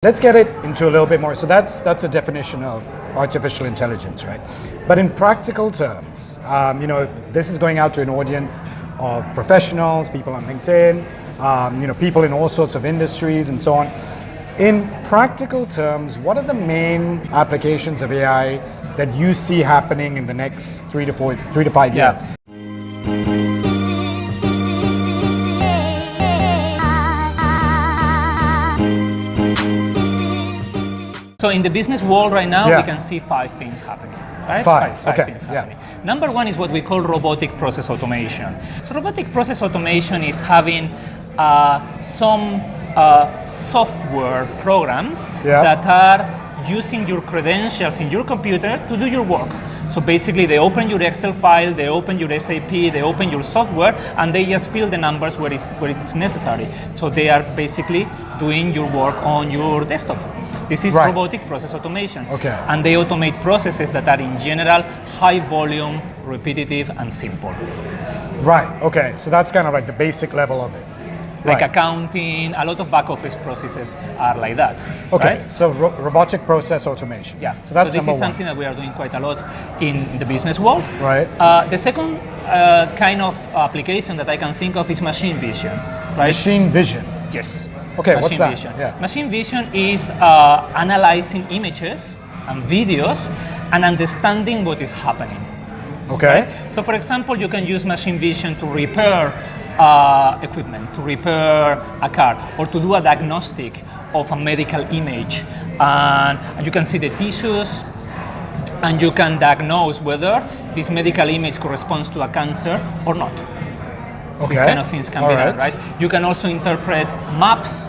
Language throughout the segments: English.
Let's get it into a little bit more. So that's a definition of artificial intelligence, right? But in practical terms, this is going out to an audience of professionals, people on LinkedIn, people in all sorts of industries and so on. In practical terms, what are the main applications of AI that you see happening in the next 3 to 5 years? So in the business world right now, we can see 5 things happening, right? Five things happening. Number 1 is what we call robotic process automation. So robotic process automation is having some software programs that are using your credentials in your computer to do your work. So basically they open your Excel file, they open your SAP, they open your software, and they just fill the numbers where it is necessary. So they are basically doing your work on your desktop. This is robotic process automation. Okay. And they automate processes that are in general high volume, repetitive, and simple. Right, okay. So that's kind of like the basic level of it. Like accounting, a lot of back office processes are like that. Okay, right? so robotic process automation. Yeah, so that's this number is something that we are doing quite a lot in the business world. Right. The second kind of application that I can think of is machine vision. Right? Machine vision. Yes. Okay, machine what's that? Vision. Yeah. Machine vision is analyzing images and videos and understanding what is happening. Okay. Right? So for example, you can use machine vision to repair equipment, to repair a car, or to do a diagnostic of a medical image. And you can see the tissues, and you can diagnose whether this medical image corresponds to a cancer or not. Okay. These kind of things can be done, right? You can also interpret maps.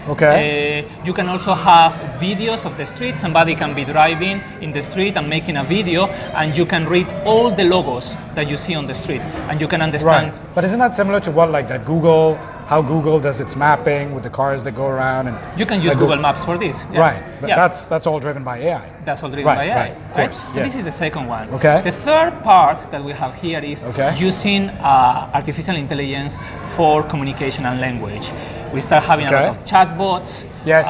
Okay. You can also have videos of the street. Somebody can be driving in the street and making a video, and you can read all the logos that you see on the street, and you can understand. Right. But isn't that similar to how Google does its mapping with the cars that go around? And you can use Google Maps for this. Yeah. Right, but that's all driven by AI. That's all driven by AI. Right, of course. So this is the second one. Okay. The third part that we have here is using artificial intelligence for communication and language. We start having a lot of chatbots. Yes,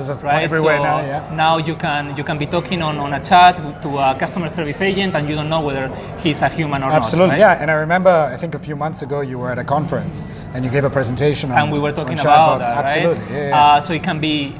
there's everywhere so now. Yeah. Now you can be talking on a chat to a customer service agent, and you don't know whether he's a human or not. Absolutely, yeah. And I remember, I think a few months ago, you were at a conference and you gave a presentation on, and we were talking chatbots. about that, Absolutely, right? yeah. So it can be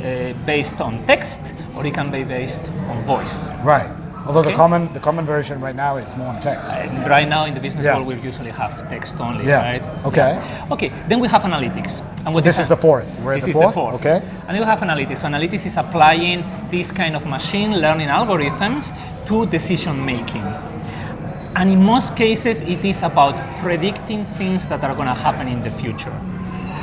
based on text, or it can be based on voice. Right. Although the common version right now is more on text. Right now in the business world, we usually have text only, right? Okay. Yeah. Okay. Then we have analytics. And so this is the fourth. This is the fourth. Okay. And then we have analytics. So analytics is applying this kind of machine learning algorithms to decision making. And in most cases, it is about predicting things that are going to happen in the future.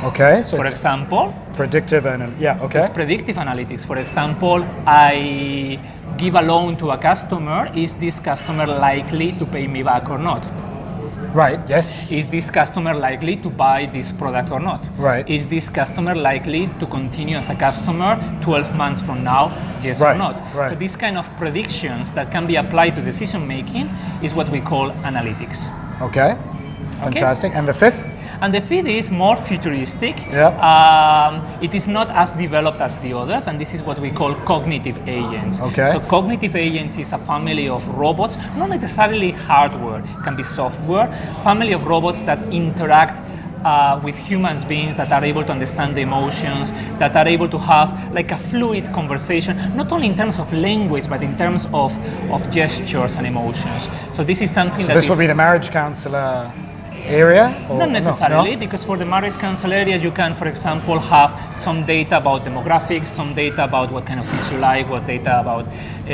Okay. So for example, predictive It's predictive analytics. For example, I give a loan to a customer. Is this customer likely to pay me back or not? Right, yes. Is this customer likely to buy this product or not? Right. Is this customer likely to continue as a customer 12 months from now, yes or not? Right. So these kind of predictions that can be applied to decision making is what we call analytics. Okay, fantastic. And the fifth? And the fifth is more futuristic. Yeah. It is not as developed as the others, and this is what we call cognitive agents. Okay. So cognitive agents is a family of robots, not necessarily hardware, it can be software, family of robots that interact with human beings, that are able to understand the emotions, that are able to have like a fluid conversation, not only in terms of language, but in terms of gestures and emotions. So this is something that this would be the marriage counselor area? Not necessarily, because for the marriage counsel area, you can, for example, have some data about demographics, some data about what kind of things you like, what data about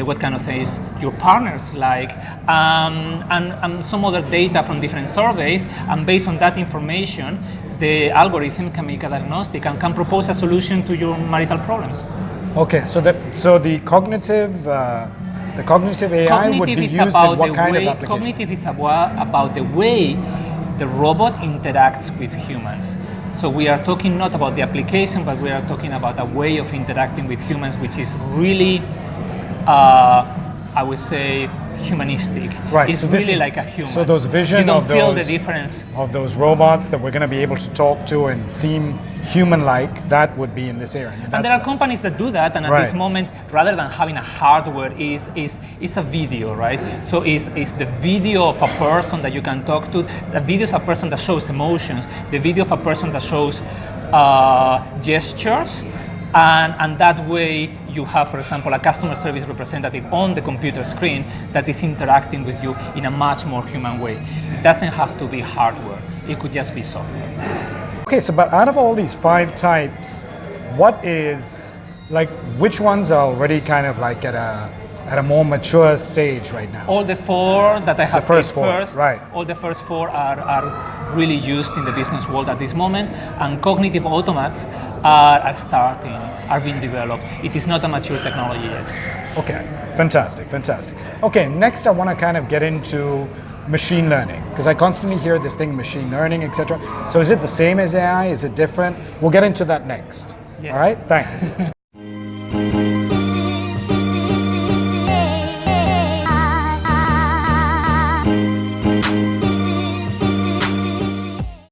what kind of things your partners like, and some other data from different surveys, and based on that information, the algorithm can make a diagnostic and can propose a solution to your marital problems. Okay, so the cognitive AI would be used in what kind of application? Cognitive is about the way the robot interacts with humans. So we are talking not about the application, but we are talking about a way of interacting with humans, which is really, I would say, humanistic. Right. It's so this really is- like a human. So those vision you don't of feel those the difference. of those robots that we're going to be able to talk to and seem human-like, that would be in this area. And there are companies that do that, and at this Right. moment, rather than having a hardware, is a video, right? So is the video of a person that you can talk to. The video is a person that shows emotions. The video of a person that shows gestures, and that way you have, for example, a customer service representative on the computer screen that is interacting with you in a much more human way. It doesn't have to be hardware. It could just be software. Okay, so but out of all these 5 types, what is, like, which ones are already kind of like at a more mature stage right now? All the 4 that I have The first said 4, first, right. all the first 4 are really used in the business world at this moment, and cognitive automats are starting, are being developed. It is not a mature technology yet. Okay, fantastic, fantastic. Okay, next I want to kind of get into machine learning, because I constantly hear this thing, machine learning, etc. So is it the same as AI? Is it different? We'll get into that next. Yes. All right, thanks. This is